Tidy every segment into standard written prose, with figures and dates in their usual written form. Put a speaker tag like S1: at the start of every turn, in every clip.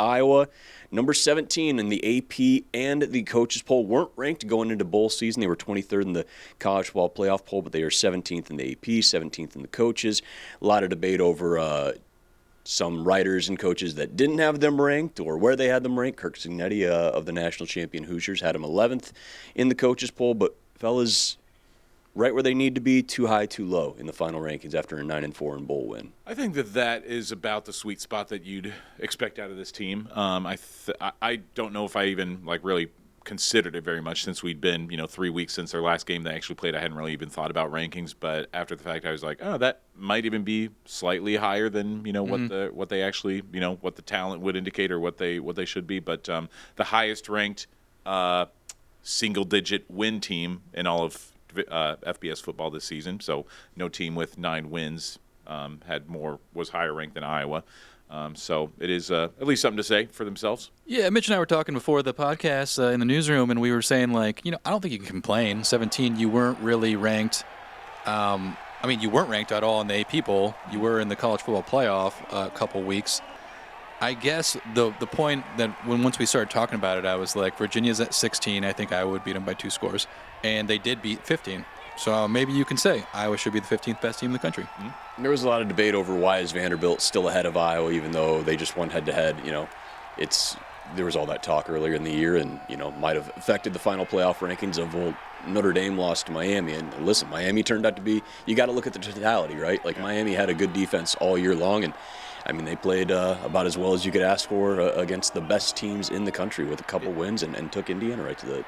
S1: Iowa, number 17 in the AP and the coaches poll, weren't ranked going into bowl season. They were 23rd in the college football playoff poll, but they are 17th in the AP, 17th in the coaches. A lot of debate over some writers and coaches that didn't have them ranked or where they had them ranked. Kirk Cignetti of the national champion Hoosiers had them 11th in the coaches poll, but fellas, right where they need to be, too high, too low in the final rankings after a 9-4 in bowl win.
S2: I think that is about the sweet spot that you'd expect out of this team. I don't know if I even really considered it very much since we'd been 3 weeks since their last game they actually played. I hadn't really even thought about rankings, but after the fact I was like, oh, that might even be slightly higher than what they actually what the talent would indicate or what they should be. But the highest ranked single digit win team in all of FBS football this season, so no team with 9 wins was higher ranked than Iowa. So it is at least something to say for themselves.
S3: Yeah, Mitch and I were talking before the podcast in the newsroom, and we were saying, I don't think you can complain. 17, you weren't really ranked. You weren't ranked at all in the AP poll. You were in the college football playoff a couple weeks. I guess the point that once we started talking about it, I was like, Virginia's at 16. I think Iowa would beat them by 2 scores. And they did beat 15. So maybe you can say Iowa should be the 15th best team in the country.
S1: There was a lot of debate over why is Vanderbilt still ahead of Iowa, even though they just won head-to-head. There was all that talk earlier in the year and, might have affected the final playoff rankings of, Notre Dame lost to Miami. And listen, Miami turned out to be, you got to look at the totality, right? Miami had a good defense all year long, and they played about as well as you could ask for against the best teams in the country with a couple wins and took Indiana right to the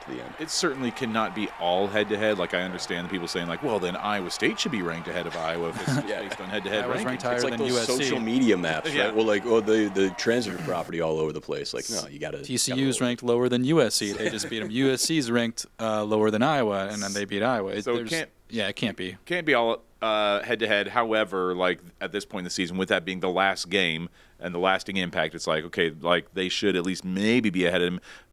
S1: end.
S2: It certainly cannot be all head-to-head. I understand the people saying, well, then Iowa State should be ranked ahead of Iowa if it's based on head-to-head rankings.
S3: It's like
S1: those
S3: USC.
S1: social media maps, right? Well, the transitive property all over the place. No, you got to.
S3: TCU's ranked lower than USC. They just beat them. USC's ranked lower than Iowa, and then they beat Iowa.
S2: It can't be.
S3: Can't
S2: be all head-to-head. However, at this point in the season, with that being the last game and the lasting impact, it's okay, they should at least maybe be ahead of them.